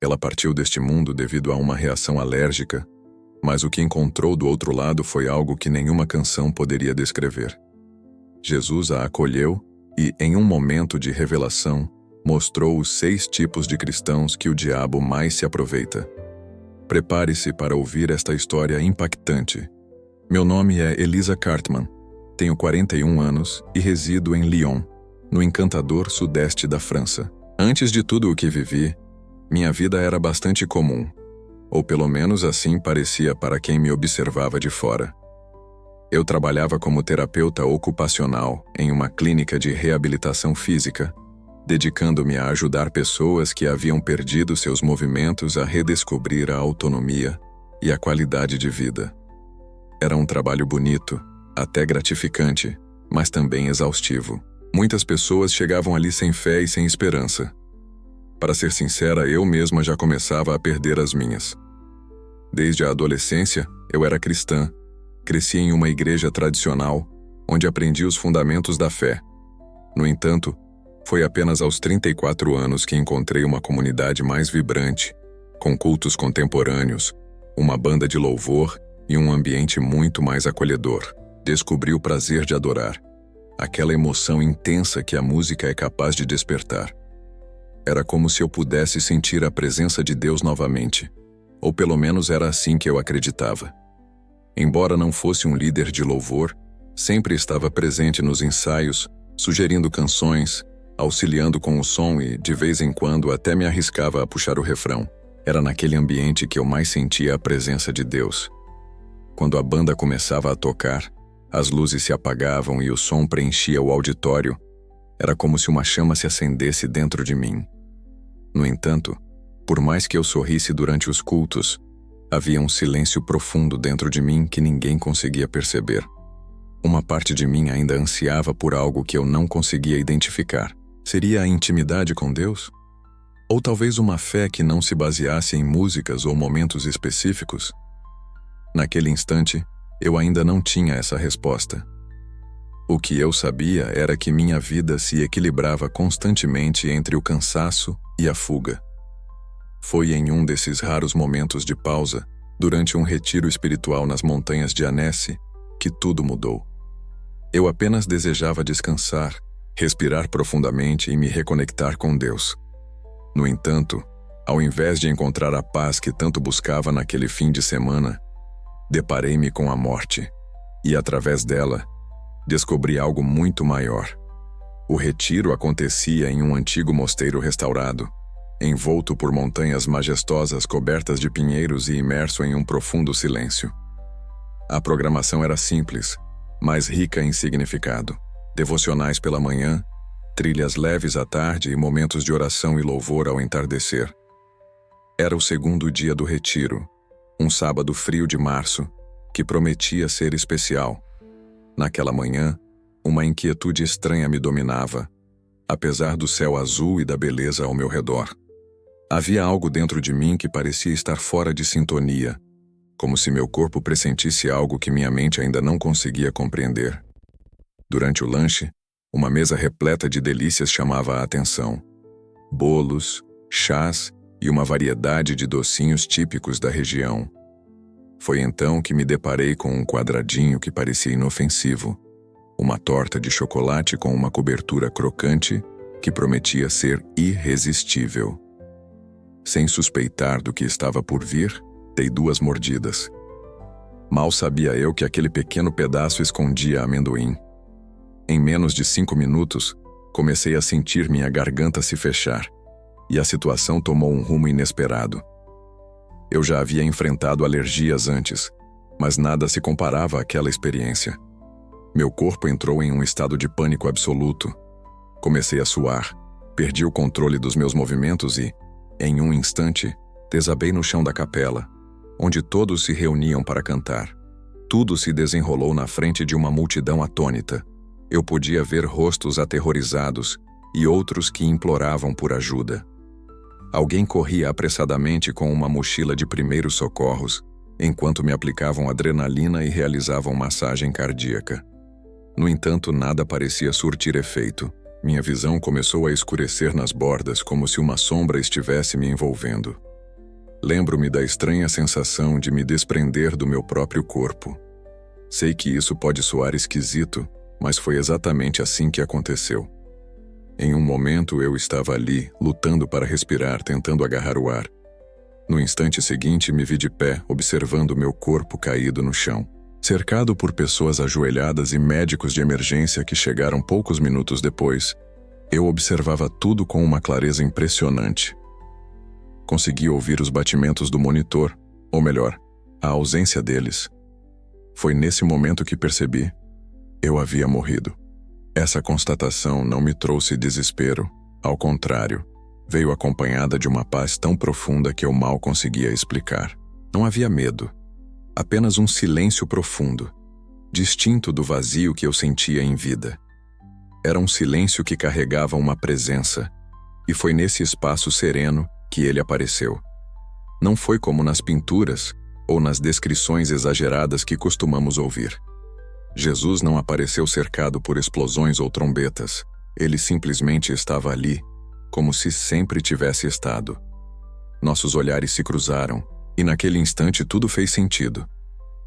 Ela partiu deste mundo devido a uma reação alérgica, mas o que encontrou do outro lado foi algo que nenhuma canção poderia descrever. Jesus a acolheu e, em um momento de revelação, mostrou os 6 tipos de cristãos que o diabo mais se aproveita. Prepare-se para ouvir esta história impactante. Meu nome é Elisa Cartman, tenho 41 anos e resido em Lyon, no encantador sudeste da França. Antes de tudo o que vivi, minha vida era bastante comum, ou pelo menos assim parecia para quem me observava de fora. Eu trabalhava como terapeuta ocupacional em uma clínica de reabilitação física, dedicando-me a ajudar pessoas que haviam perdido seus movimentos a redescobrir a autonomia e a qualidade de vida. Era um trabalho bonito, até gratificante, mas também exaustivo. Muitas pessoas chegavam ali sem fé e sem esperança. Para ser sincera, eu mesma já começava a perder as minhas. Desde a adolescência, eu era cristã. Cresci em uma igreja tradicional, onde aprendi os fundamentos da fé. No entanto, foi apenas aos 34 anos que encontrei uma comunidade mais vibrante, com cultos contemporâneos, uma banda de louvor e um ambiente muito mais acolhedor. Descobri o prazer de adorar, aquela emoção intensa que a música é capaz de despertar. Era como se eu pudesse sentir a presença de Deus novamente, ou pelo menos era assim que eu acreditava. Embora não fosse um líder de louvor, sempre estava presente nos ensaios, sugerindo canções, auxiliando com o som e, de vez em quando, até me arriscava a puxar o refrão. Era naquele ambiente que eu mais sentia a presença de Deus. Quando a banda começava a tocar, as luzes se apagavam e o som preenchia o auditório. Era como se uma chama se acendesse dentro de mim. No entanto, por mais que eu sorrisse durante os cultos, havia um silêncio profundo dentro de mim que ninguém conseguia perceber. Uma parte de mim ainda ansiava por algo que eu não conseguia identificar. Seria a intimidade com Deus? Ou talvez uma fé que não se baseasse em músicas ou momentos específicos? Naquele instante, eu ainda não tinha essa resposta. O que eu sabia era que minha vida se equilibrava constantemente entre o cansaço e a fuga. Foi em um desses raros momentos de pausa, durante um retiro espiritual nas montanhas de Annecy, que tudo mudou. Eu apenas desejava descansar, respirar profundamente e me reconectar com Deus. No entanto, ao invés de encontrar a paz que tanto buscava naquele fim de semana, deparei-me com a morte, e através dela, descobri algo muito maior. O retiro acontecia em um antigo mosteiro restaurado, envolto por montanhas majestosas cobertas de pinheiros e imerso em um profundo silêncio. A programação era simples, mas rica em significado. Devocionais pela manhã, trilhas leves à tarde e momentos de oração e louvor ao entardecer. Era o segundo dia do retiro, um sábado frio de março, que prometia ser especial. Naquela manhã, uma inquietude estranha me dominava, apesar do céu azul e da beleza ao meu redor. Havia algo dentro de mim que parecia estar fora de sintonia, como se meu corpo pressentisse algo que minha mente ainda não conseguia compreender. Durante o lanche, uma mesa repleta de delícias chamava a atenção. Bolos, chás e uma variedade de docinhos típicos da região. Foi então que me deparei com um quadradinho que parecia inofensivo, uma torta de chocolate com uma cobertura crocante que prometia ser irresistível. Sem suspeitar do que estava por vir, dei 2 mordidas. Mal sabia eu que aquele pequeno pedaço escondia amendoim. Em menos de 5 minutos, comecei a sentir minha garganta se fechar, e a situação tomou um rumo inesperado. Eu já havia enfrentado alergias antes, mas nada se comparava àquela experiência. Meu corpo entrou em um estado de pânico absoluto. Comecei a suar, perdi o controle dos meus movimentos e, em um instante, desabei no chão da capela, onde todos se reuniam para cantar. Tudo se desenrolou na frente de uma multidão atônita. Eu podia ver rostos aterrorizados e outros que imploravam por ajuda. Alguém corria apressadamente com uma mochila de primeiros socorros, enquanto me aplicavam adrenalina e realizavam massagem cardíaca. No entanto, nada parecia surtir efeito. Minha visão começou a escurecer nas bordas como se uma sombra estivesse me envolvendo. Lembro-me da estranha sensação de me desprender do meu próprio corpo. Sei que isso pode soar esquisito, mas foi exatamente assim que aconteceu. Em um momento eu estava ali, lutando para respirar, tentando agarrar o ar. No instante seguinte me vi de pé, observando meu corpo caído no chão. Cercado por pessoas ajoelhadas e médicos de emergência que chegaram poucos minutos depois, eu observava tudo com uma clareza impressionante. Consegui ouvir os batimentos do monitor, ou melhor, a ausência deles. Foi nesse momento que percebi: eu havia morrido. Essa constatação não me trouxe desespero, ao contrário, veio acompanhada de uma paz tão profunda que eu mal conseguia explicar. Não havia medo, apenas um silêncio profundo, distinto do vazio que eu sentia em vida. Era um silêncio que carregava uma presença, e foi nesse espaço sereno que ele apareceu. Não foi como nas pinturas ou nas descrições exageradas que costumamos ouvir. Jesus não apareceu cercado por explosões ou trombetas. Ele simplesmente estava ali, como se sempre tivesse estado. Nossos olhares se cruzaram, e naquele instante tudo fez sentido.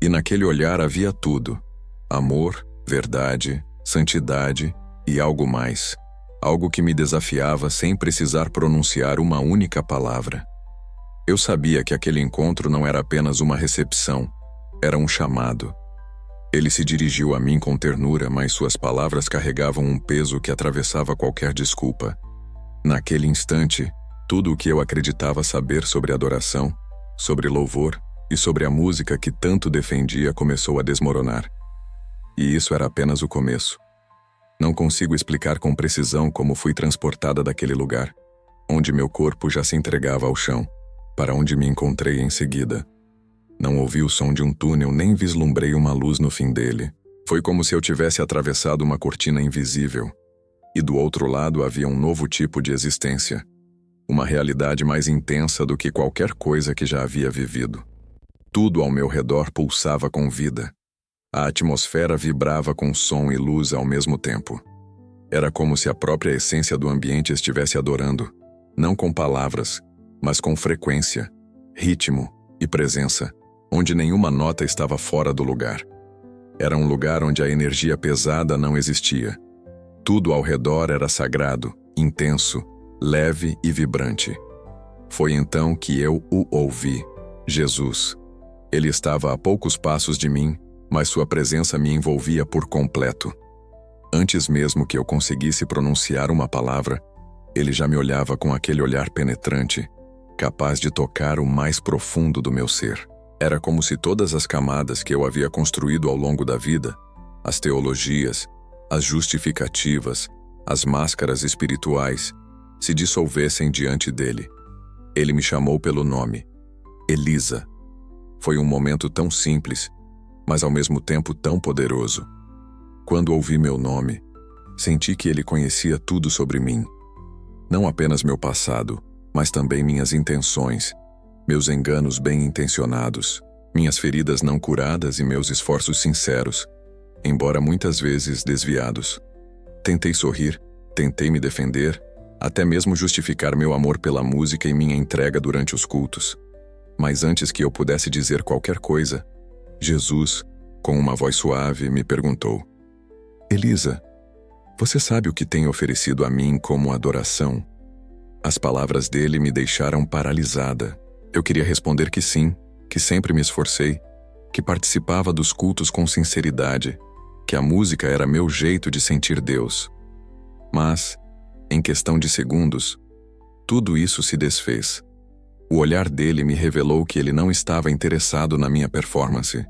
E naquele olhar havia tudo: amor, verdade, santidade e algo mais. Algo que me desafiava sem precisar pronunciar uma única palavra. Eu sabia que aquele encontro não era apenas uma recepção, era um chamado. Ele se dirigiu a mim com ternura, mas suas palavras carregavam um peso que atravessava qualquer desculpa. Naquele instante, tudo o que eu acreditava saber sobre adoração, sobre louvor e sobre a música que tanto defendia começou a desmoronar. E isso era apenas o começo. Não consigo explicar com precisão como fui transportada daquele lugar, onde meu corpo já se entregava ao chão, para onde me encontrei em seguida. Não ouvi o som de um túnel, nem vislumbrei uma luz no fim dele. Foi como se eu tivesse atravessado uma cortina invisível, e do outro lado havia um novo tipo de existência, uma realidade mais intensa do que qualquer coisa que já havia vivido. Tudo ao meu redor pulsava com vida. A atmosfera vibrava com som e luz ao mesmo tempo. Era como se a própria essência do ambiente estivesse adorando, não com palavras, mas com frequência, ritmo e presença, onde nenhuma nota estava fora do lugar. Era um lugar onde a energia pesada não existia. Tudo ao redor era sagrado, intenso, leve e vibrante. Foi então que eu o ouvi: Jesus. Ele estava a poucos passos de mim, mas sua presença me envolvia por completo. Antes mesmo que eu conseguisse pronunciar uma palavra, ele já me olhava com aquele olhar penetrante, capaz de tocar o mais profundo do meu ser. Era como se todas as camadas que eu havia construído ao longo da vida, as teologias, as justificativas, as máscaras espirituais, se dissolvessem diante dele. Ele me chamou pelo nome: Elisa. Foi um momento tão simples, mas ao mesmo tempo tão poderoso. Quando ouvi meu nome, senti que ele conhecia tudo sobre mim. Não apenas meu passado, mas também minhas intenções, meus enganos bem-intencionados, minhas feridas não curadas e meus esforços sinceros, embora muitas vezes desviados. Tentei sorrir, tentei me defender, até mesmo justificar meu amor pela música e minha entrega durante os cultos. Mas antes que eu pudesse dizer qualquer coisa, Jesus, com uma voz suave, me perguntou: Elisa, você sabe o que tem oferecido a mim como adoração? As palavras dele me deixaram paralisada. Eu queria responder que sim, que sempre me esforcei, que participava dos cultos com sinceridade, que a música era meu jeito de sentir Deus. Mas, em questão de segundos, tudo isso se desfez. O olhar dele me revelou que ele não estava interessado na minha performance.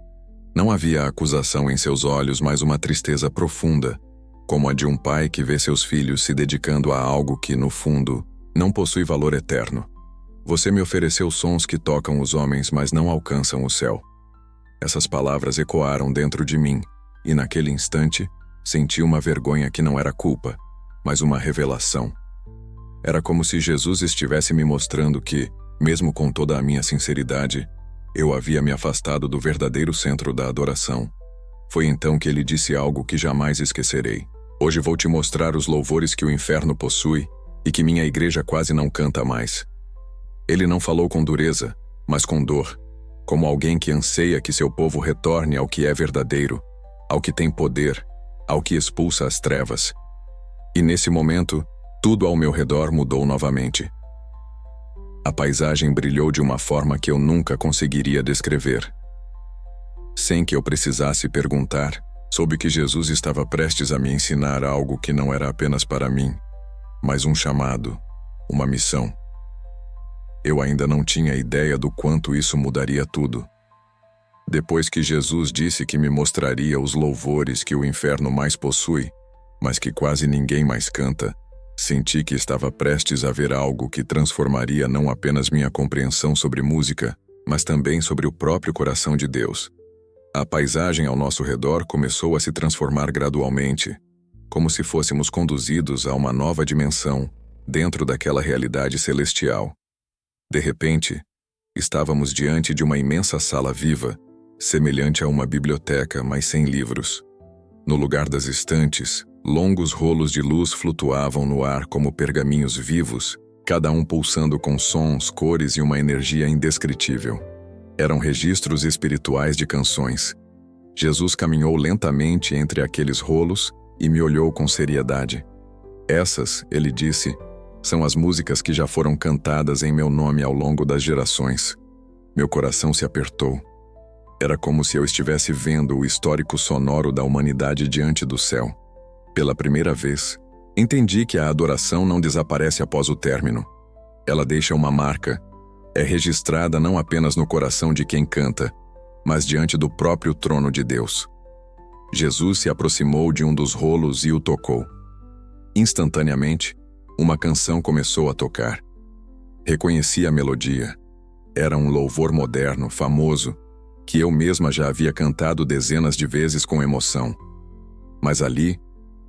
Não havia acusação em seus olhos, mas uma tristeza profunda, como a de um pai que vê seus filhos se dedicando a algo que, no fundo, não possui valor eterno. Você me ofereceu sons que tocam os homens, mas não alcançam o céu. Essas palavras ecoaram dentro de mim, e naquele instante, senti uma vergonha que não era culpa, mas uma revelação. Era como se Jesus estivesse me mostrando que, mesmo com toda a minha sinceridade, eu havia me afastado do verdadeiro centro da adoração. Foi então que ele disse algo que jamais esquecerei: Hoje vou te mostrar os louvores que o inferno possui e que minha igreja quase não canta mais. Ele não falou com dureza, mas com dor, como alguém que anseia que seu povo retorne ao que é verdadeiro, ao que tem poder, ao que expulsa as trevas. E nesse momento, tudo ao meu redor mudou novamente. A paisagem brilhou de uma forma que eu nunca conseguiria descrever. Sem que eu precisasse perguntar, soube que Jesus estava prestes a me ensinar algo que não era apenas para mim, mas um chamado, uma missão. Eu ainda não tinha ideia do quanto isso mudaria tudo. Depois que Jesus disse que me mostraria os louvores que o inferno mais possui, mas que quase ninguém mais canta, senti que estava prestes a ver algo que transformaria não apenas minha compreensão sobre música, mas também sobre o próprio coração de Deus. A paisagem ao nosso redor começou a se transformar gradualmente, como se fôssemos conduzidos a uma nova dimensão, dentro daquela realidade celestial. De repente, estávamos diante de uma imensa sala viva, semelhante a uma biblioteca, mas sem livros. No lugar das estantes, longos rolos de luz flutuavam no ar como pergaminhos vivos, cada um pulsando com sons, cores e uma energia indescritível. Eram registros espirituais de canções. Jesus caminhou lentamente entre aqueles rolos e me olhou com seriedade. Essas, ele disse, são as músicas que já foram cantadas em meu nome ao longo das gerações. Meu coração se apertou. Era como se eu estivesse vendo o histórico sonoro da humanidade diante do céu. Pela primeira vez, entendi que a adoração não desaparece após o término. Ela deixa uma marca. É registrada não apenas no coração de quem canta, mas diante do próprio trono de Deus. Jesus se aproximou de um dos rolos e o tocou. Instantaneamente, uma canção começou a tocar. Reconheci a melodia. Era um louvor moderno, famoso, que eu mesma já havia cantado dezenas de vezes com emoção. Mas ali,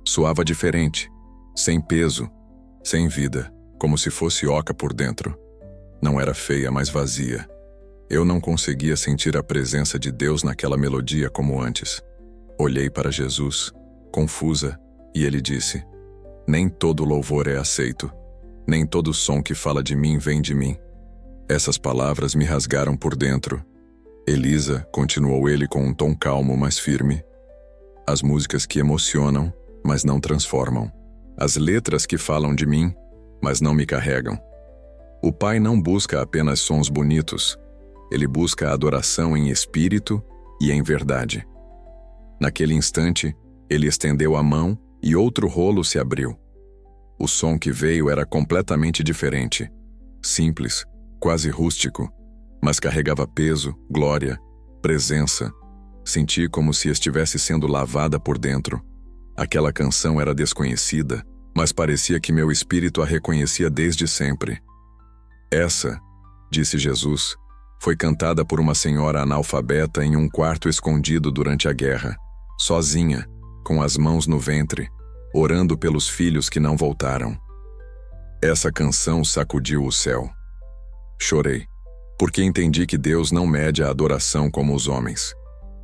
soava diferente, sem peso, sem vida, como se fosse oca por dentro. Não era feia, mas vazia. Eu não conseguia sentir a presença de Deus naquela melodia como antes. Olhei para Jesus, confusa, e ele disse: nem todo louvor é aceito, nem todo som que fala de mim vem de mim. Essas palavras me rasgaram por dentro. Elisa, continuou ele com um tom calmo, mas firme. As músicas que emocionam, mas não transformam. As letras que falam de mim, mas não me carregam. O Pai não busca apenas sons bonitos. Ele busca a adoração em espírito e em verdade. Naquele instante, ele estendeu a mão e outro rolo se abriu. O som que veio era completamente diferente. Simples, quase rústico, mas carregava peso, glória, presença. Senti como se estivesse sendo lavada por dentro. Aquela canção era desconhecida, mas parecia que meu espírito a reconhecia desde sempre. Essa, disse Jesus, foi cantada por uma senhora analfabeta em um quarto escondido durante a guerra, sozinha, com as mãos no ventre, orando pelos filhos que não voltaram. Essa canção sacudiu o céu. Chorei, porque entendi que Deus não mede a adoração como os homens.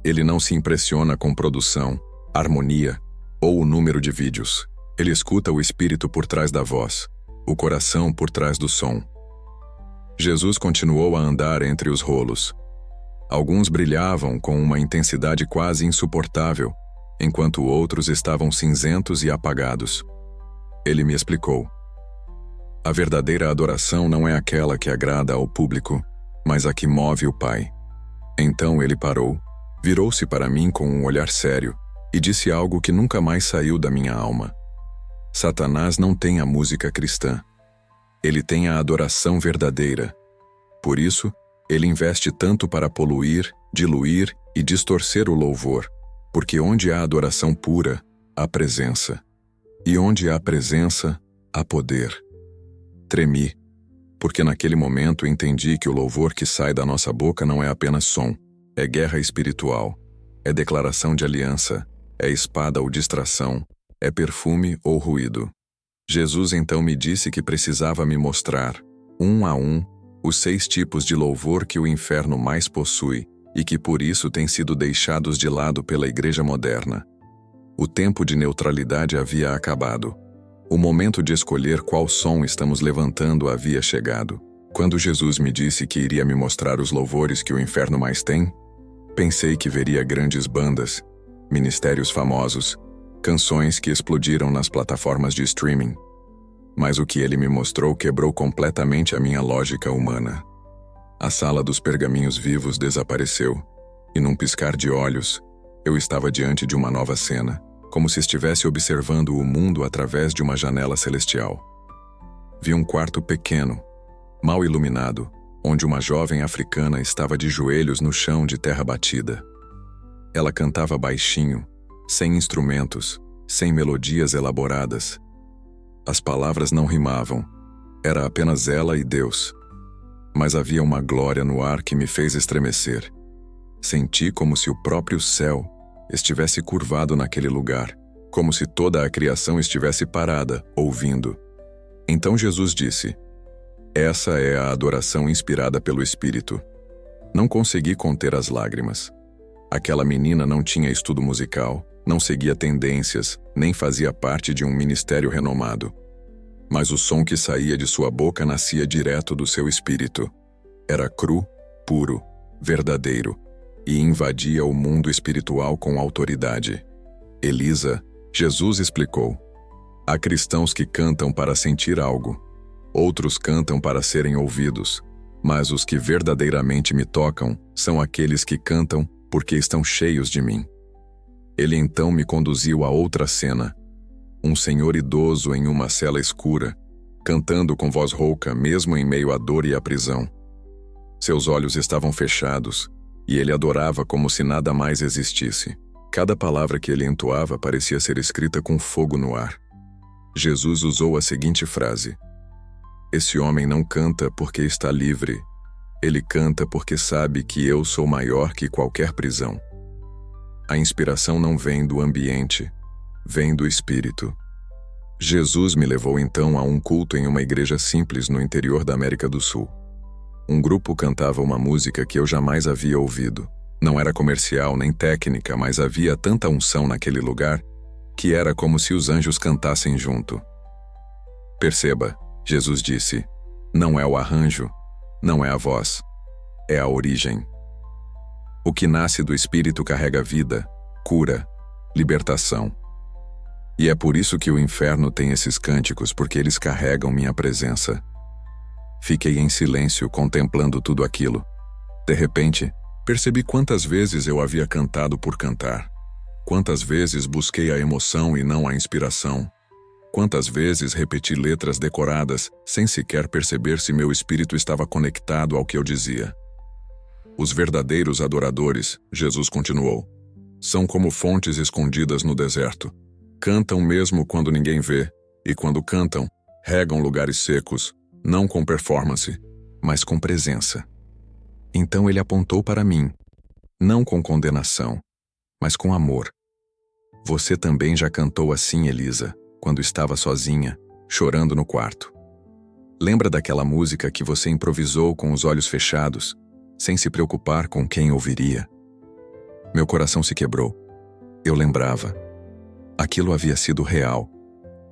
Ele não se impressiona com produção, harmonia ou o número de vídeos. Ele escuta o espírito por trás da voz, o coração por trás do som. Jesus continuou a andar entre os rolos. Alguns brilhavam com uma intensidade quase insuportável, enquanto outros estavam cinzentos e apagados. Ele me explicou. A verdadeira adoração não é aquela que agrada ao público, mas a que move o Pai. Então ele parou, virou-se para mim com um olhar sério e disse algo que nunca mais saiu da minha alma. Satanás não tem a música cristã. Ele tem a adoração verdadeira. Por isso, ele investe tanto para poluir, diluir e distorcer o louvor, porque onde há adoração pura, há presença. E onde há presença, há poder. Tremi, porque naquele momento entendi que o louvor que sai da nossa boca não é apenas som, é guerra espiritual, é declaração de aliança, é espada ou distração, é perfume ou ruído. Jesus então me disse que precisava me mostrar, um a um, os 6 tipos de louvor que o inferno mais possui e que por isso têm sido deixados de lado pela igreja moderna. O tempo de neutralidade havia acabado. O momento de escolher qual som estamos levantando havia chegado. Quando Jesus me disse que iria me mostrar os louvores que o inferno mais tem, pensei que veria grandes bandas, ministérios famosos, canções que explodiram nas plataformas de streaming. Mas o que ele me mostrou quebrou completamente a minha lógica humana. A sala dos pergaminhos vivos desapareceu, e num piscar de olhos, eu estava diante de uma nova cena, como se estivesse observando o mundo através de uma janela celestial. Vi um quarto pequeno, mal iluminado, onde uma jovem africana estava de joelhos no chão de terra batida. Ela cantava baixinho, sem instrumentos, sem melodias elaboradas. As palavras não rimavam, era apenas ela e Deus. Mas havia uma glória no ar que me fez estremecer. Senti como se o próprio céu estivesse curvado naquele lugar, como se toda a criação estivesse parada, ouvindo. Então Jesus disse: "Essa é a adoração inspirada pelo Espírito." Não consegui conter as lágrimas. Aquela menina não tinha estudo musical, não seguia tendências, nem fazia parte de um ministério renomado. Mas o som que saía de sua boca nascia direto do seu espírito. Era cru, puro, verdadeiro, e invadia o mundo espiritual com autoridade. Elisa, Jesus explicou: há cristãos que cantam para sentir algo. Outros cantam para serem ouvidos. Mas os que verdadeiramente me tocam são aqueles que cantam porque estão cheios de mim. Ele então me conduziu a outra cena. Um senhor idoso em uma cela escura, cantando com voz rouca mesmo em meio à dor e à prisão. Seus olhos estavam fechados, e ele adorava como se nada mais existisse. Cada palavra que ele entoava parecia ser escrita com fogo no ar. Jesus usou a seguinte frase: "Esse homem não canta porque está livre. Ele canta porque sabe que eu sou maior que qualquer prisão." A inspiração não vem do ambiente, vem do Espírito. Jesus me levou então a um culto em uma igreja simples no interior da América do Sul. Um grupo cantava uma música que eu jamais havia ouvido. Não era comercial nem técnica, mas havia tanta unção naquele lugar que era como se os anjos cantassem junto. Perceba, Jesus disse, não é o arranjo, não é a voz, é a origem. O que nasce do Espírito carrega vida, cura, libertação. E é por isso que o inferno tem esses cânticos, porque eles carregam minha presença. Fiquei em silêncio contemplando tudo aquilo. De repente, percebi quantas vezes eu havia cantado por cantar. Quantas vezes busquei a emoção e não a inspiração. Quantas vezes repeti letras decoradas, sem sequer perceber se meu espírito estava conectado ao que eu dizia. Os verdadeiros adoradores, Jesus continuou, são como fontes escondidas no deserto. Cantam mesmo quando ninguém vê, e quando cantam, regam lugares secos, não com performance, mas com presença. Então ele apontou para mim, não com condenação, mas com amor. Você também já cantou assim, Elisa, quando estava sozinha, chorando no quarto. Lembra daquela música que você improvisou com os olhos fechados, sem se preocupar com quem ouviria? Meu coração se quebrou. Eu lembrava. Aquilo havia sido real,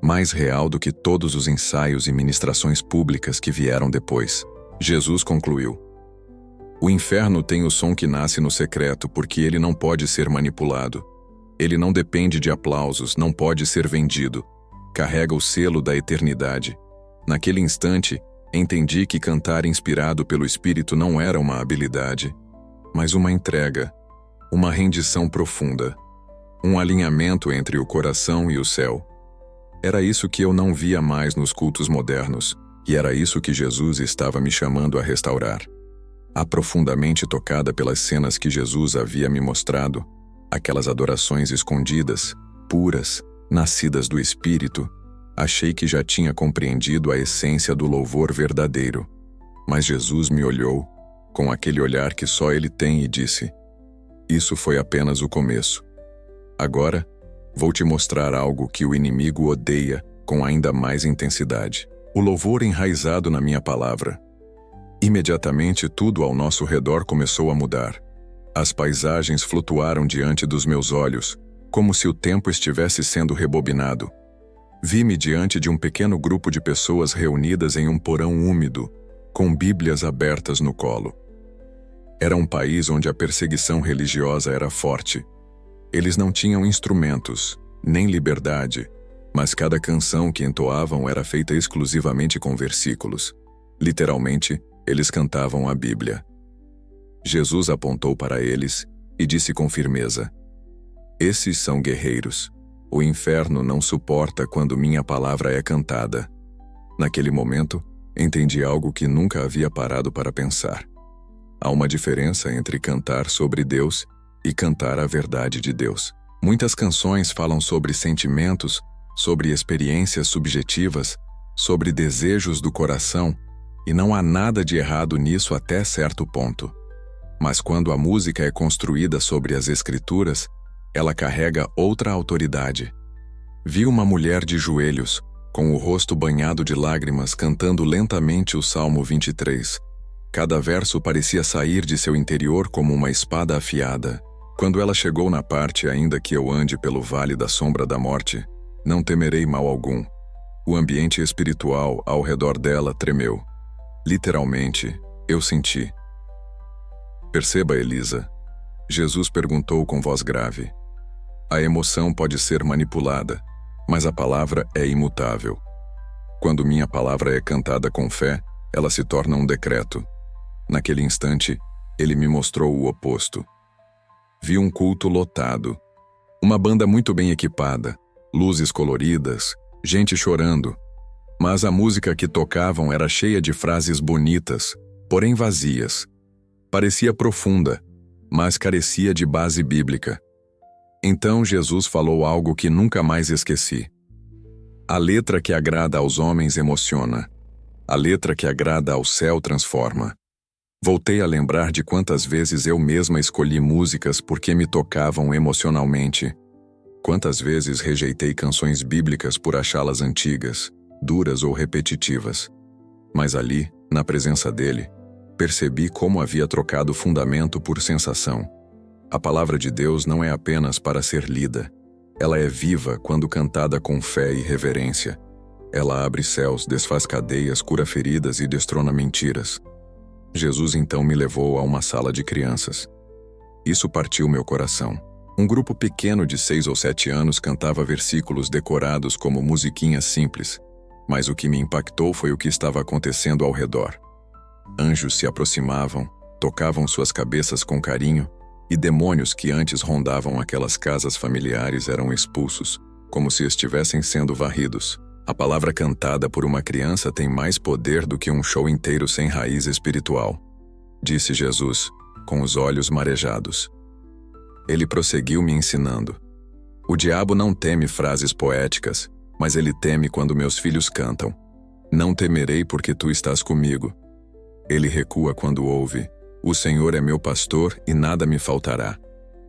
mais real do que todos os ensaios e ministrações públicas que vieram depois. Jesus concluiu: o inferno tem o som que nasce no secreto porque ele não pode ser manipulado. Ele não depende de aplausos, não pode ser vendido. Carrega o selo da eternidade. Naquele instante, entendi que cantar inspirado pelo Espírito não era uma habilidade, mas uma entrega, uma rendição profunda, um alinhamento entre o coração e o céu. Era isso que eu não via mais nos cultos modernos, e era isso que Jesus estava me chamando a restaurar. Profundamente tocada pelas cenas que Jesus havia me mostrado, aquelas adorações escondidas, puras, nascidas do Espírito, achei que já tinha compreendido a essência do louvor verdadeiro. Mas Jesus me olhou, com aquele olhar que só Ele tem, e disse: isso foi apenas o começo. Agora, vou te mostrar algo que o inimigo odeia com ainda mais intensidade. O louvor enraizado na minha palavra. Imediatamente tudo ao nosso redor começou a mudar. As paisagens flutuaram diante dos meus olhos, como se o tempo estivesse sendo rebobinado. Vi-me diante de um pequeno grupo de pessoas reunidas em um porão úmido, com Bíblias abertas no colo. Era um país onde a perseguição religiosa era forte. Eles não tinham instrumentos, nem liberdade, mas cada canção que entoavam era feita exclusivamente com versículos. Literalmente, eles cantavam a Bíblia. Jesus apontou para eles e disse com firmeza: "Esses são guerreiros. O inferno não suporta quando minha palavra é cantada." Naquele momento, entendi algo que nunca havia parado para pensar. Há uma diferença entre cantar sobre Deus e cantar a verdade de Deus. Muitas canções falam sobre sentimentos, sobre experiências subjetivas, sobre desejos do coração, e não há nada de errado nisso até certo ponto. Mas quando a música é construída sobre as Escrituras, ela carrega outra autoridade. Vi uma mulher de joelhos, com o rosto banhado de lágrimas, cantando lentamente o Salmo 23. Cada verso parecia sair de seu interior como uma espada afiada. Quando ela chegou na parte "Ainda que eu ande pelo vale da sombra da morte, não temerei mal algum", o ambiente espiritual ao redor dela tremeu. Literalmente, eu senti. "Perceba, Elisa", Jesus perguntou com voz grave. "A emoção pode ser manipulada, mas a palavra é imutável. Quando minha palavra é cantada com fé, ela se torna um decreto." Naquele instante, ele me mostrou o oposto. Vi um culto lotado. Uma banda muito bem equipada, luzes coloridas, gente chorando. Mas a música que tocavam era cheia de frases bonitas, porém vazias. Parecia profunda, mas carecia de base bíblica. Então Jesus falou algo que nunca mais esqueci. A letra que agrada aos homens emociona. A letra que agrada ao céu transforma. Voltei a lembrar de quantas vezes eu mesma escolhi músicas porque me tocavam emocionalmente. Quantas vezes rejeitei canções bíblicas por achá-las antigas, duras ou repetitivas. Mas ali, na presença dele, percebi como havia trocado fundamento por sensação. A palavra de Deus não é apenas para ser lida. Ela é viva quando cantada com fé e reverência. Ela abre céus, desfaz cadeias, cura feridas e destrona mentiras. Jesus então me levou a uma sala de crianças. Isso partiu meu coração. Um grupo pequeno de 6 ou 7 anos cantava versículos decorados como musiquinhas simples, mas o que me impactou foi o que estava acontecendo ao redor. Anjos se aproximavam, tocavam suas cabeças com carinho, e demônios que antes rondavam aquelas casas familiares eram expulsos, como se estivessem sendo varridos. A palavra cantada por uma criança tem mais poder do que um show inteiro sem raiz espiritual, disse Jesus, com os olhos marejados. Ele prosseguiu me ensinando. O diabo não teme frases poéticas, mas ele teme quando meus filhos cantam. Não temerei porque tu estás comigo. Ele recua quando ouve: o Senhor é meu pastor e nada me faltará.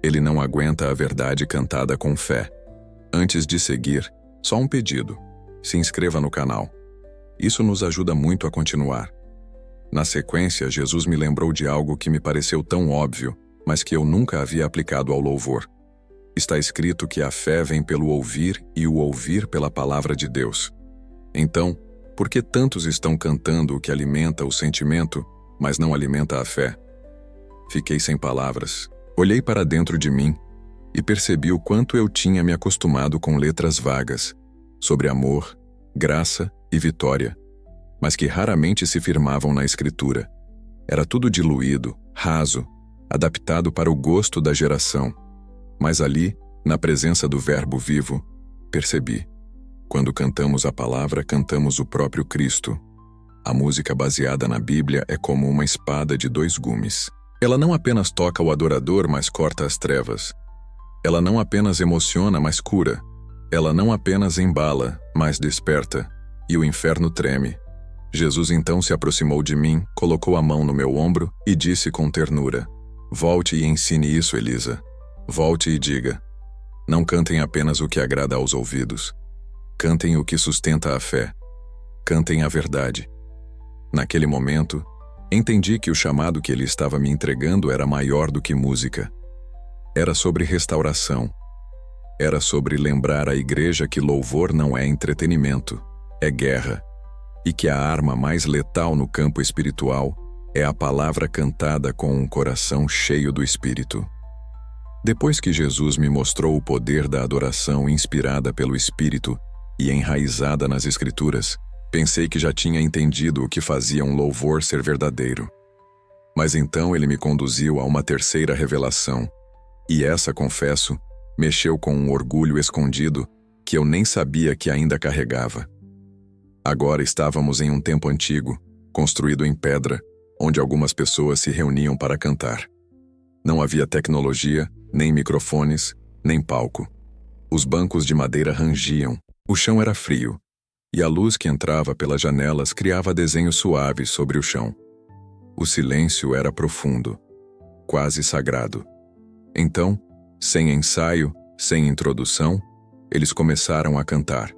Ele não aguenta a verdade cantada com fé. Antes de seguir, só um pedido. Se inscreva no canal. Isso nos ajuda muito a continuar. Na sequência, Jesus me lembrou de algo que me pareceu tão óbvio, mas que eu nunca havia aplicado ao louvor. Está escrito que a fé vem pelo ouvir e o ouvir pela palavra de Deus. Então, por que tantos estão cantando o que alimenta o sentimento, mas não alimenta a fé? Fiquei sem palavras. Olhei para dentro de mim e percebi o quanto eu tinha me acostumado com letras vagas, sobre amor, graça e vitória, mas que raramente se firmavam na Escritura. Era tudo diluído, raso, adaptado para o gosto da geração. Mas ali, na presença do Verbo vivo, percebi. Quando cantamos a palavra, cantamos o próprio Cristo. A música baseada na Bíblia é como uma espada de 2 gumes. Ela não apenas toca o adorador, mas corta as trevas. Ela não apenas emociona, mas cura. Ela não apenas embala, mas desperta, e o inferno treme. Jesus então se aproximou de mim, colocou a mão no meu ombro e disse com ternura: volte e ensine isso, Elisa. Volte e diga. Não cantem apenas o que agrada aos ouvidos. Cantem o que sustenta a fé. Cantem a verdade. Naquele momento, entendi que o chamado que ele estava me entregando era maior do que música. Era sobre restauração. Era sobre lembrar à igreja que louvor não é entretenimento, é guerra. e que a arma mais letal no campo espiritual é a palavra cantada com um coração cheio do Espírito. Depois que Jesus me mostrou o poder da adoração inspirada pelo Espírito e enraizada nas Escrituras, pensei que já tinha entendido o que fazia um louvor ser verdadeiro. Mas então ele me conduziu a uma terceira revelação, e essa, confesso, mexeu com um orgulho escondido que eu nem sabia que ainda carregava. Agora estávamos em um tempo antigo, construído em pedra, onde algumas pessoas se reuniam para cantar. Não havia tecnologia, nem microfones, nem palco. Os bancos de madeira rangiam, o chão era frio, e a luz que entrava pelas janelas criava desenhos suaves sobre o chão. O silêncio era profundo, quase sagrado. Então, sem ensaio, sem introdução, eles começaram a cantar.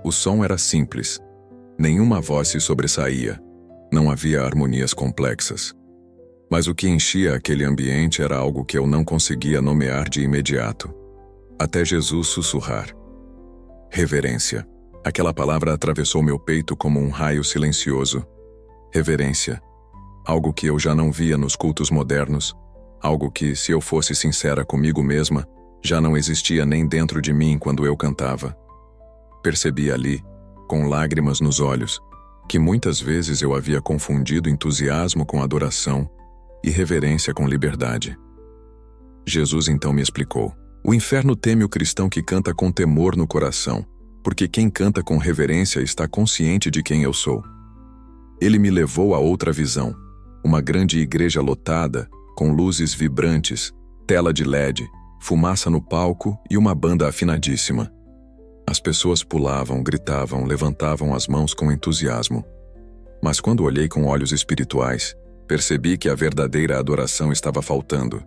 O som era simples. Nenhuma voz se sobressaía. Não havia harmonias complexas. Mas o que enchia aquele ambiente era algo que eu não conseguia nomear de imediato. Até Jesus sussurrar. Reverência. Aquela palavra atravessou meu peito como um raio silencioso. Reverência. Algo que eu já não via nos cultos modernos. Algo que, se eu fosse sincera comigo mesma, já não existia nem dentro de mim quando eu cantava. Percebi ali, com lágrimas nos olhos, que muitas vezes eu havia confundido entusiasmo com adoração e reverência com liberdade. Jesus então me explicou. O inferno teme o cristão que canta com temor no coração, porque quem canta com reverência está consciente de quem eu sou. Ele me levou a outra visão, uma grande igreja lotada, com luzes vibrantes, tela de LED, fumaça no palco e uma banda afinadíssima. As pessoas pulavam, gritavam, levantavam as mãos com entusiasmo. Mas quando olhei com olhos espirituais, percebi que a verdadeira adoração estava faltando.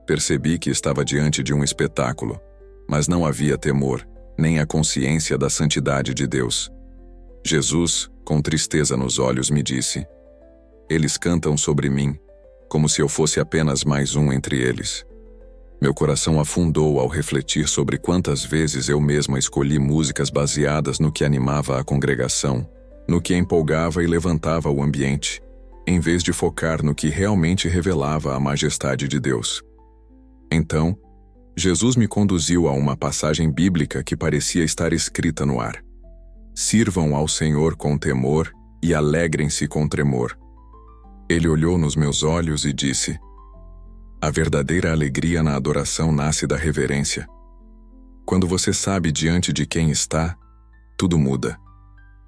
Percebi que estava diante de um espetáculo, mas não havia temor, nem a consciência da santidade de Deus. Jesus, com tristeza nos olhos, me disse: eles cantam sobre mim, como se eu fosse apenas mais um entre eles. Meu coração afundou ao refletir sobre quantas vezes eu mesma escolhi músicas baseadas no que animava a congregação, no que empolgava e levantava o ambiente, em vez de focar no que realmente revelava a majestade de Deus. Então, Jesus me conduziu a uma passagem bíblica que parecia estar escrita no ar. Sirvam ao Senhor com temor e alegrem-se com tremor. Ele olhou nos meus olhos e disse: a verdadeira alegria na adoração nasce da reverência. Quando você sabe diante de quem está, tudo muda.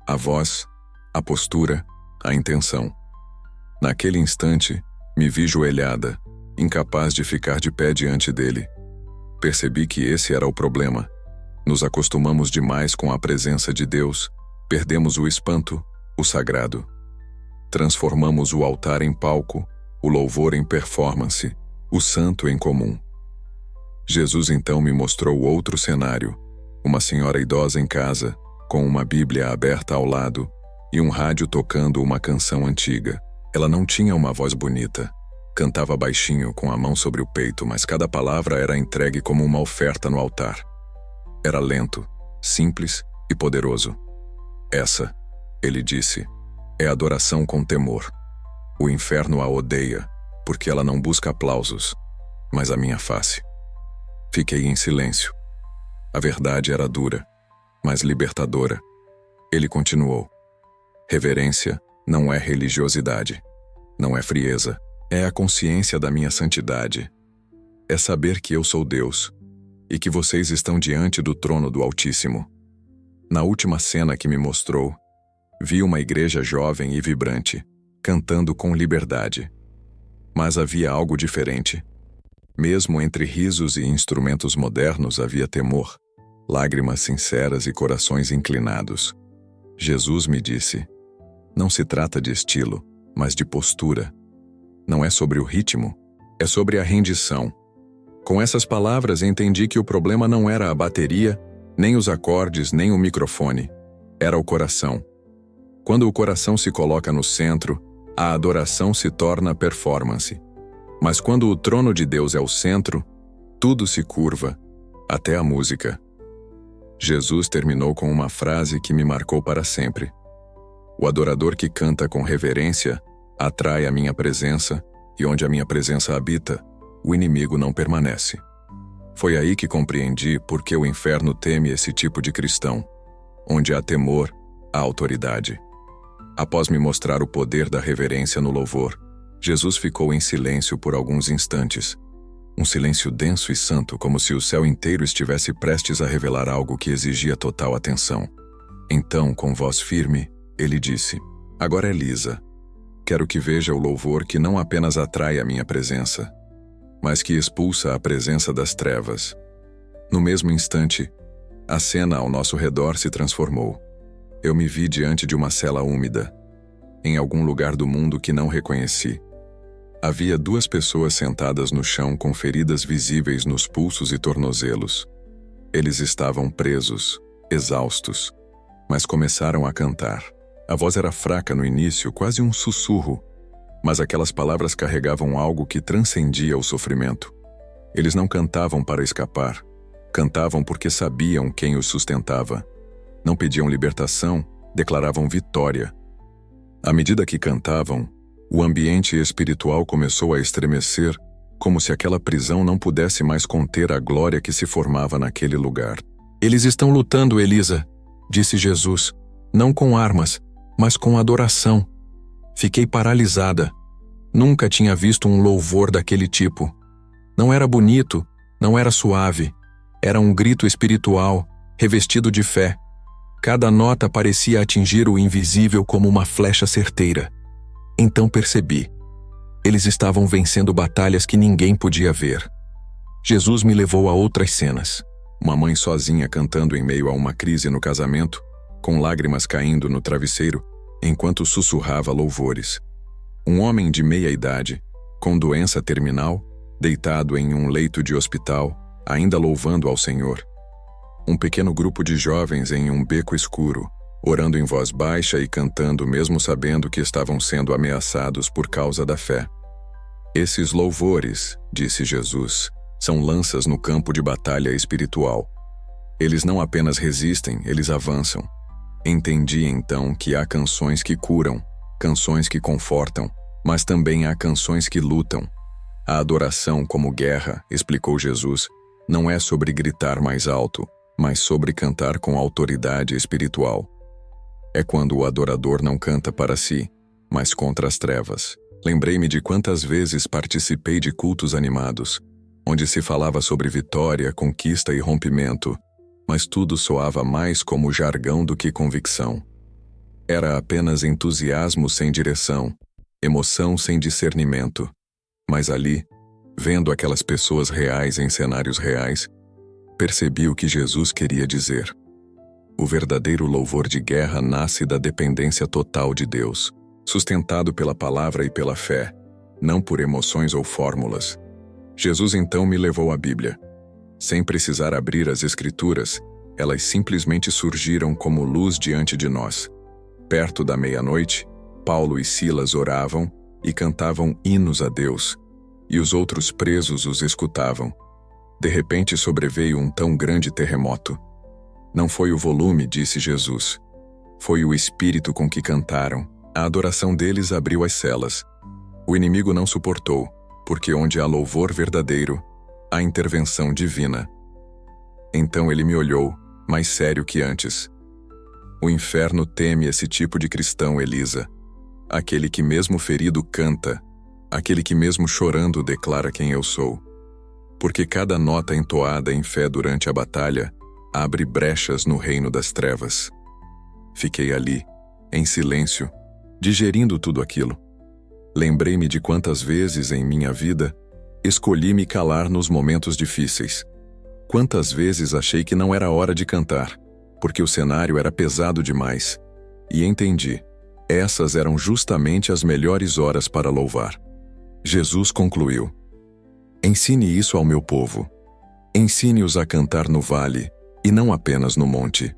A voz, a postura, a intenção. Naquele instante, me vi joelhada, incapaz de ficar de pé diante dele. Percebi que esse era o problema. Nos acostumamos demais com a presença de Deus, perdemos o espanto, o sagrado. Transformamos o altar em palco, o louvor em performance, o santo em comum. Jesus então me mostrou outro cenário, uma senhora idosa em casa, com uma Bíblia aberta ao lado e um rádio tocando uma canção antiga. Ela não tinha uma voz bonita. Cantava baixinho, com a mão sobre o peito, mas cada palavra era entregue como uma oferta no altar. Era lento, simples e poderoso. Essa, ele disse, é adoração com temor. O inferno a odeia, porque ela não busca aplausos, mas a minha face. Fiquei em silêncio. A verdade era dura, mas libertadora. Ele continuou. Reverência não é religiosidade, não é frieza, é a consciência da minha santidade. É saber que eu sou Deus e que vocês estão diante do trono do Altíssimo. Na última cena que me mostrou, vi uma igreja jovem e vibrante, cantando com liberdade. Mas havia algo diferente. Mesmo entre risos e instrumentos modernos havia temor, lágrimas sinceras e corações inclinados. Jesus me disse: não se trata de estilo, mas de postura. Não é sobre o ritmo, é sobre a rendição. Com essas palavras entendi que o problema não era a bateria, nem os acordes, nem o microfone. Era o coração. Quando o coração se coloca no centro, a adoração se torna performance. Mas quando o trono de Deus é o centro, tudo se curva, até a música. Jesus terminou com uma frase que me marcou para sempre. O adorador que canta com reverência atrai a minha presença, e onde a minha presença habita, o inimigo não permanece. Foi aí que compreendi por que o inferno teme esse tipo de cristão. Onde há temor, há autoridade. Após me mostrar o poder da reverência no louvor, Jesus ficou em silêncio por alguns instantes. Um silêncio denso e santo, como se o céu inteiro estivesse prestes a revelar algo que exigia total atenção. Então, com voz firme, ele disse: "Agora, Elisa, quero que veja o louvor que não apenas atrai a minha presença, mas que expulsa a presença das trevas." No mesmo instante, a cena ao nosso redor se transformou. Eu me vi diante de uma cela úmida, em algum lugar do mundo que não reconheci. Havia 2 pessoas sentadas no chão com feridas visíveis nos pulsos e tornozelos. Eles estavam presos, exaustos, mas começaram a cantar. A voz era fraca no início, quase um sussurro, mas aquelas palavras carregavam algo que transcendia o sofrimento. Eles não cantavam para escapar, cantavam porque sabiam quem os sustentava. Não pediam libertação, declaravam vitória. À medida que cantavam, o ambiente espiritual começou a estremecer, como se aquela prisão não pudesse mais conter a glória que se formava naquele lugar. "Eles estão lutando, Elisa", disse Jesus, "não com armas, mas com adoração." Fiquei paralisada. Nunca tinha visto um louvor daquele tipo. Não era bonito, não era suave. Era um grito espiritual, revestido de fé. Cada nota parecia atingir o invisível como uma flecha certeira. Então percebi. Eles estavam vencendo batalhas que ninguém podia ver. Jesus me levou a outras cenas. Uma mãe sozinha cantando em meio a uma crise no casamento, com lágrimas caindo no travesseiro, enquanto sussurrava louvores. Um homem de meia idade, com doença terminal, deitado em um leito de hospital, ainda louvando ao Senhor. Um pequeno grupo de jovens em um beco escuro, orando em voz baixa e cantando mesmo sabendo que estavam sendo ameaçados por causa da fé. "Esses louvores", disse Jesus, "são lanças no campo de batalha espiritual. Eles não apenas resistem, eles avançam." Entendi então que há canções que curam, canções que confortam, mas também há canções que lutam. A adoração como guerra, explicou Jesus, não é sobre gritar mais alto, mas sobre cantar com autoridade espiritual. É quando o adorador não canta para si, mas contra as trevas. Lembrei-me de quantas vezes participei de cultos animados, onde se falava sobre vitória, conquista e rompimento, mas tudo soava mais como jargão do que convicção. Era apenas entusiasmo sem direção, emoção sem discernimento. Mas ali, vendo aquelas pessoas reais em cenários reais, percebi o que Jesus queria dizer. O verdadeiro louvor de guerra nasce da dependência total de Deus, sustentado pela palavra e pela fé, não por emoções ou fórmulas. Jesus então me levou à Bíblia. Sem precisar abrir as Escrituras, elas simplesmente surgiram como luz diante de nós. Perto da meia-noite, Paulo e Silas oravam e cantavam hinos a Deus, e os outros presos os escutavam. De repente sobreveio um tão grande terremoto. Não foi o volume, disse Jesus. Foi o espírito com que cantaram. A adoração deles abriu as celas. O inimigo não suportou, porque onde há louvor verdadeiro, há intervenção divina. Então ele me olhou, mais sério que antes. O inferno teme esse tipo de cristão, Elisa. Aquele que mesmo ferido canta, aquele que mesmo chorando declara quem eu sou. Porque cada nota entoada em fé durante a batalha abre brechas no reino das trevas. Fiquei ali, em silêncio, digerindo tudo aquilo. Lembrei-me de quantas vezes em minha vida escolhi me calar nos momentos difíceis. Quantas vezes achei que não era hora de cantar, porque o cenário era pesado demais. E entendi, essas eram justamente as melhores horas para louvar. Jesus concluiu: ensine isso ao meu povo. Ensine-os a cantar no vale, e não apenas no monte.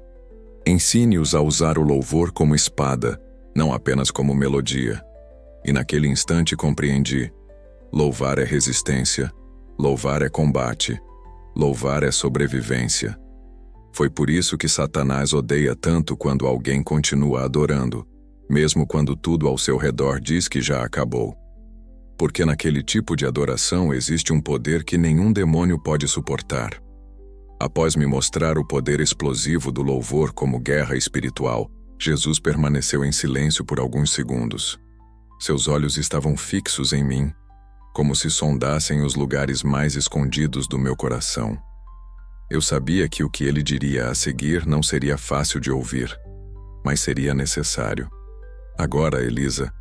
Ensine-os a usar o louvor como espada, não apenas como melodia. E naquele instante compreendi: louvar é resistência, louvar é combate, louvar é sobrevivência. Foi por isso que Satanás odeia tanto quando alguém continua adorando, mesmo quando tudo ao seu redor diz que já acabou. Porque naquele tipo de adoração existe um poder que nenhum demônio pode suportar. Após me mostrar o poder explosivo do louvor como guerra espiritual, Jesus permaneceu em silêncio por alguns segundos. Seus olhos estavam fixos em mim, como se sondassem os lugares mais escondidos do meu coração. Eu sabia que o que ele diria a seguir não seria fácil de ouvir, mas seria necessário. Agora, Elisa,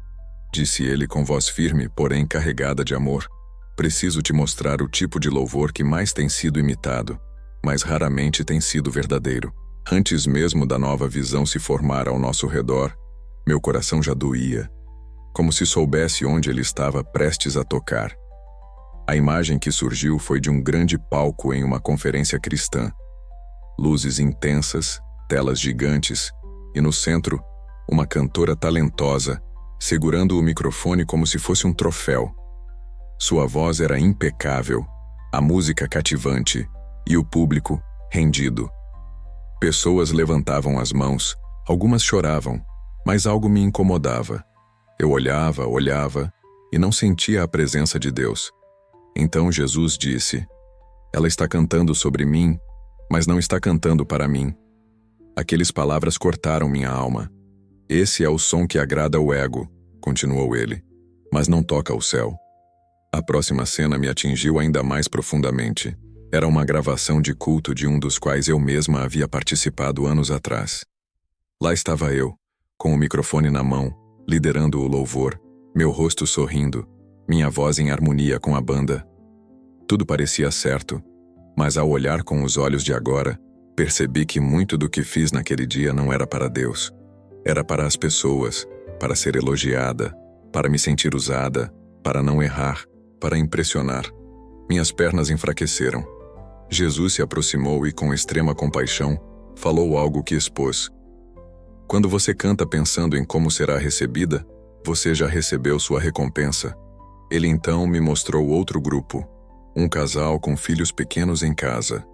disse ele com voz firme, porém carregada de amor, preciso te mostrar o tipo de louvor que mais tem sido imitado, mas raramente tem sido verdadeiro. Antes mesmo da nova visão se formar ao nosso redor, meu coração já doía, como se soubesse onde ele estava prestes a tocar. A imagem que surgiu foi de um grande palco em uma conferência cristã. Luzes intensas, telas gigantes, e no centro, uma cantora talentosa, segurando o microfone como se fosse um troféu. Sua voz era impecável, a música cativante, e o público rendido. Pessoas levantavam as mãos, algumas choravam, mas algo me incomodava. Eu olhava, e não sentia a presença de Deus. Então Jesus disse: "Ela está cantando sobre mim, mas não está cantando para mim." Aquelas palavras cortaram minha alma. "Esse é o som que agrada o ego", continuou ele, "mas não toca o céu." A próxima cena me atingiu ainda mais profundamente. Era uma gravação de culto de um dos quais eu mesma havia participado anos atrás. Lá estava eu, com o microfone na mão, liderando o louvor, meu rosto sorrindo, minha voz em harmonia com a banda. Tudo parecia certo, mas ao olhar com os olhos de agora, percebi que muito do que fiz naquele dia não era para Deus. Era para as pessoas, para ser elogiada, para me sentir usada, para não errar, para impressionar. Minhas pernas enfraqueceram. Jesus se aproximou e, com extrema compaixão, falou algo que expôs. Quando você canta pensando em como será recebida, você já recebeu sua recompensa. Ele então me mostrou outro grupo, um casal com filhos pequenos em casa.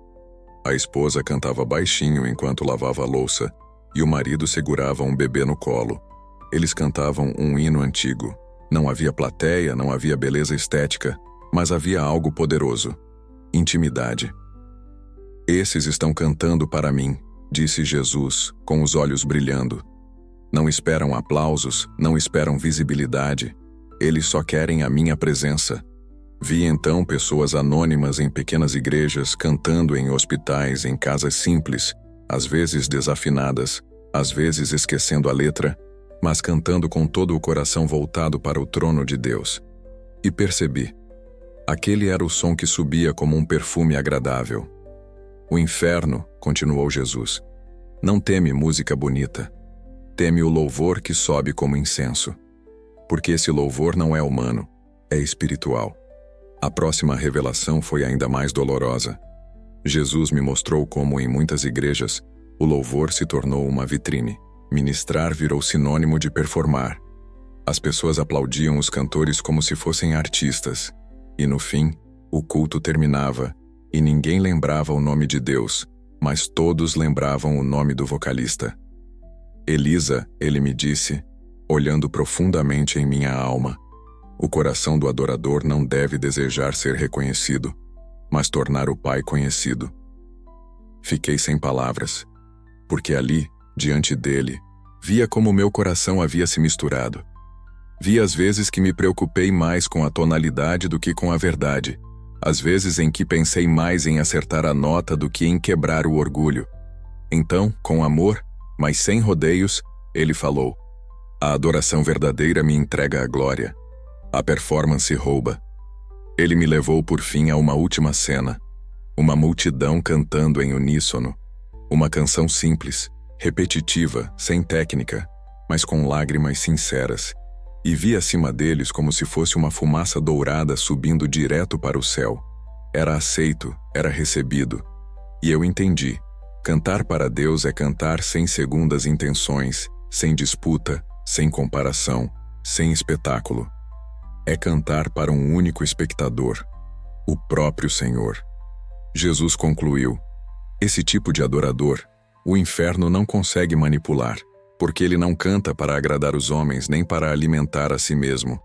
A esposa cantava baixinho enquanto lavava a louça, e o marido segurava um bebê no colo. Eles cantavam um hino antigo. Não havia plateia, não havia beleza estética, mas havia algo poderoso: intimidade. "Esses estão cantando para mim", disse Jesus, com os olhos brilhando. "Não esperam aplausos, não esperam visibilidade. Eles só querem a minha presença." Vi então pessoas anônimas em pequenas igrejas, cantando em hospitais, em casas simples, às vezes desafinadas, às vezes esquecendo a letra, mas cantando com todo o coração voltado para o trono de Deus. E percebi. Aquele era o som que subia como um perfume agradável. "O inferno", continuou Jesus, "não teme música bonita. Teme o louvor que sobe como incenso. Porque esse louvor não é humano, é espiritual." A próxima revelação foi ainda mais dolorosa. Jesus me mostrou como, em muitas igrejas, o louvor se tornou uma vitrine. Ministrar virou sinônimo de performar. As pessoas aplaudiam os cantores como se fossem artistas. E no fim, o culto terminava, e ninguém lembrava o nome de Deus, mas todos lembravam o nome do vocalista. "Elisa", ele me disse, olhando profundamente em minha alma, "o coração do adorador não deve desejar ser reconhecido, mas tornar o Pai conhecido." Fiquei sem palavras, porque ali, diante dele, via como meu coração havia se misturado. Vi as vezes que me preocupei mais com a tonalidade do que com a verdade, as vezes em que pensei mais em acertar a nota do que em quebrar o orgulho. Então, com amor, mas sem rodeios, ele falou: "A adoração verdadeira me entrega a glória. A performance rouba." Ele me levou por fim a uma última cena. Uma multidão cantando em uníssono. Uma canção simples, repetitiva, sem técnica, mas com lágrimas sinceras. E vi acima deles como se fosse uma fumaça dourada subindo direto para o céu. Era aceito, era recebido. E eu entendi. Cantar para Deus é cantar sem segundas intenções, sem disputa, sem comparação, sem espetáculo. É cantar para um único espectador, o próprio Senhor. Jesus concluiu: "Esse tipo de adorador, o inferno não consegue manipular. Porque ele não canta para agradar os homens nem para alimentar a si mesmo.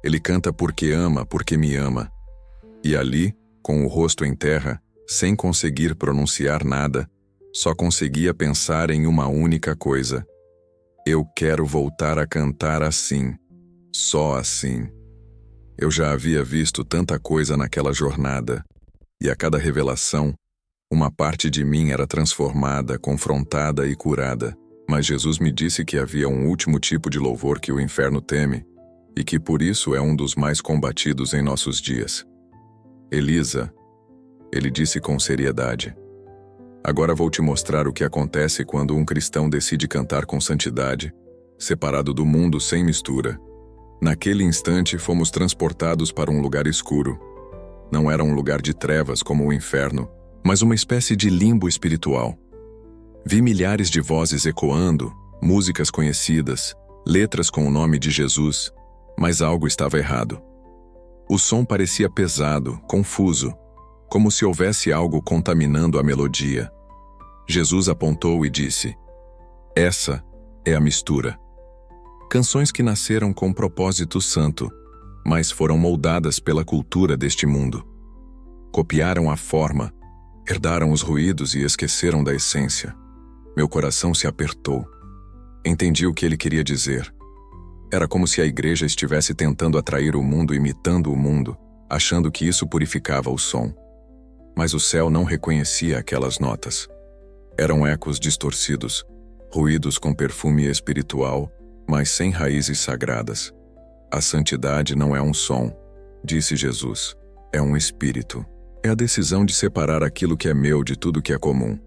Ele canta porque me ama. E ali, com o rosto em terra, sem conseguir pronunciar nada, só conseguia pensar em uma única coisa: eu quero voltar a cantar assim, só assim. Eu já havia visto tanta coisa naquela jornada, e a cada revelação, uma parte de mim era transformada, confrontada e curada. Mas Jesus me disse que havia um último tipo de louvor que o inferno teme, e que por isso é um dos mais combatidos em nossos dias. Elisa, ele disse com seriedade, agora vou te mostrar o que acontece quando um cristão decide cantar com santidade, separado do mundo sem mistura. Naquele instante fomos transportados para um lugar escuro. Não era um lugar de trevas como o inferno, mas uma espécie de limbo espiritual. Vi milhares de vozes ecoando, músicas conhecidas, letras com o nome de Jesus, mas algo estava errado. O som parecia pesado, confuso, como se houvesse algo contaminando a melodia. Jesus apontou e disse: essa é a mistura. Canções que nasceram com propósito santo, mas foram moldadas pela cultura deste mundo. Copiaram a forma, herdaram os ruídos e esqueceram da essência. Meu coração se apertou. Entendi o que ele queria dizer. Era como se a igreja estivesse tentando atrair o mundo imitando o mundo, achando que isso purificava o som. Mas o céu não reconhecia aquelas notas. Eram ecos distorcidos, ruídos com perfume espiritual, mas sem raízes sagradas. A santidade não é um som, disse Jesus, é um espírito. É a decisão de separar aquilo que é meu de tudo que é comum.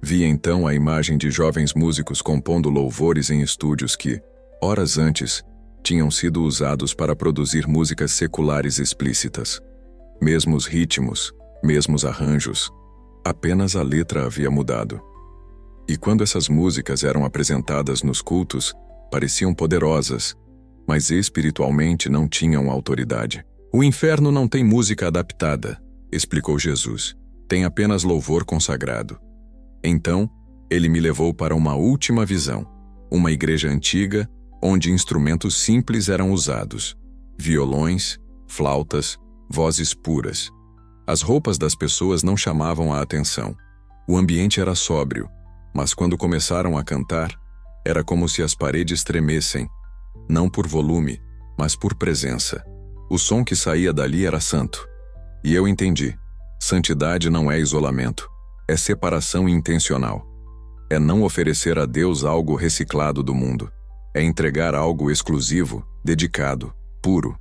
Vi então a imagem de jovens músicos compondo louvores em estúdios que, horas antes, tinham sido usados para produzir músicas seculares explícitas. Mesmos ritmos, mesmos arranjos, apenas a letra havia mudado. E quando essas músicas eram apresentadas nos cultos, pareciam poderosas, mas espiritualmente não tinham autoridade. O inferno não tem música adaptada, explicou Jesus. Tem apenas louvor consagrado. Então, ele me levou para uma última visão. Uma igreja antiga, onde instrumentos simples eram usados. Violões, flautas, vozes puras. As roupas das pessoas não chamavam a atenção. O ambiente era sóbrio, mas quando começaram a cantar, era como se as paredes tremessem, não por volume, mas por presença. O som que saía dali era santo. E eu entendi. Santidade não é isolamento, é separação intencional. É não oferecer a Deus algo reciclado do mundo. É entregar algo exclusivo, dedicado, puro.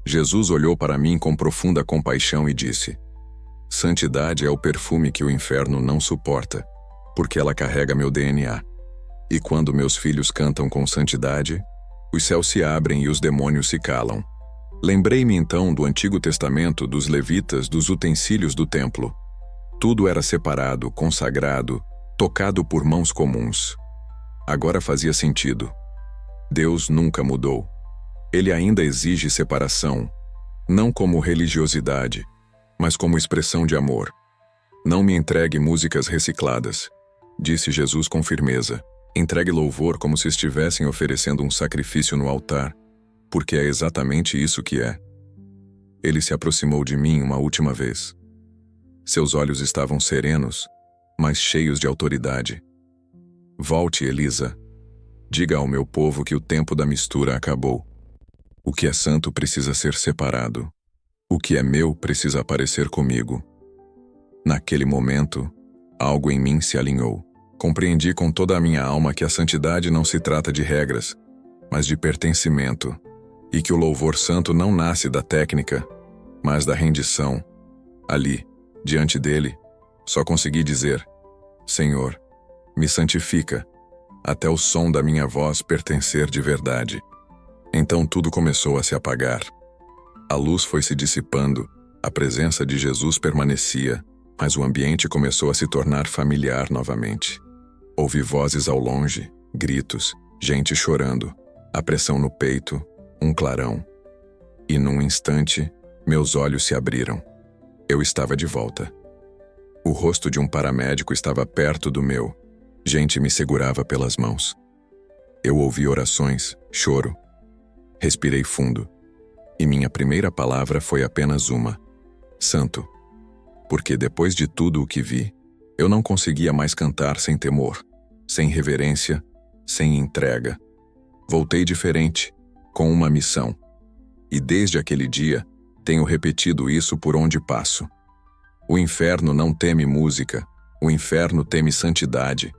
Jesus olhou para mim com profunda compaixão e disse: santidade é o perfume que o inferno não suporta, porque ela carrega meu DNA. E quando meus filhos cantam com santidade, os céus se abrem e os demônios se calam. Lembrei-me então do Antigo Testamento, dos levitas, dos utensílios do templo. Tudo era separado, consagrado, tocado por mãos comuns. Agora fazia sentido. Deus nunca mudou. Ele ainda exige separação, não como religiosidade, mas como expressão de amor. Não me entregue músicas recicladas, disse Jesus com firmeza. Entregue louvor como se estivessem oferecendo um sacrifício no altar, porque é exatamente isso que é. Ele se aproximou de mim uma última vez. Seus olhos estavam serenos, mas cheios de autoridade. Volte, Elisa. Diga ao meu povo que o tempo da mistura acabou. O que é santo precisa ser separado. O que é meu precisa aparecer comigo. Naquele momento, algo em mim se alinhou. Compreendi com toda a minha alma que a santidade não se trata de regras, mas de pertencimento, e que o louvor santo não nasce da técnica, mas da rendição. Ali, diante dele, só consegui dizer: Senhor, me santifica, até o som da minha voz pertencer de verdade. Então tudo começou a se apagar. A luz foi se dissipando, a presença de Jesus permanecia, mas o ambiente começou a se tornar familiar novamente. Ouvi vozes ao longe, gritos, gente chorando, a pressão no peito, um clarão. E num instante, meus olhos se abriram. Eu estava de volta. O rosto de um paramédico estava perto do meu. Gente me segurava pelas mãos. Eu ouvi orações, choro. Respirei fundo. E minha primeira palavra foi apenas uma: Santo. Porque depois de tudo o que vi, eu não conseguia mais cantar sem temor, sem reverência, sem entrega. Voltei diferente, com uma missão. E desde aquele dia, tenho repetido isso por onde passo. O inferno não teme música, o inferno teme santidade.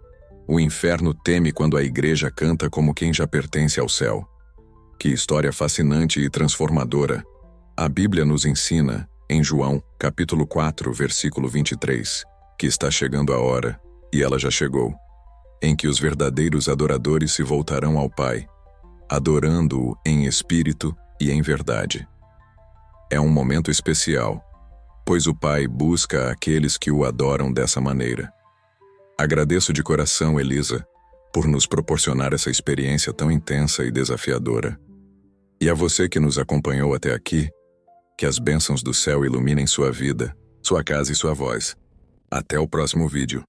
O inferno teme quando a igreja canta como quem já pertence ao céu. Que história fascinante e transformadora. A Bíblia nos ensina, em João, capítulo 4, versículo 23, que está chegando a hora, e ela já chegou, em que os verdadeiros adoradores se voltarão ao Pai, adorando-o em espírito e em verdade. É um momento especial, pois o Pai busca aqueles que o adoram dessa maneira. Agradeço de coração, Elisa, por nos proporcionar essa experiência tão intensa e desafiadora. E a você que nos acompanhou até aqui, que as bênçãos do céu iluminem sua vida, sua casa e sua voz. Até o próximo vídeo.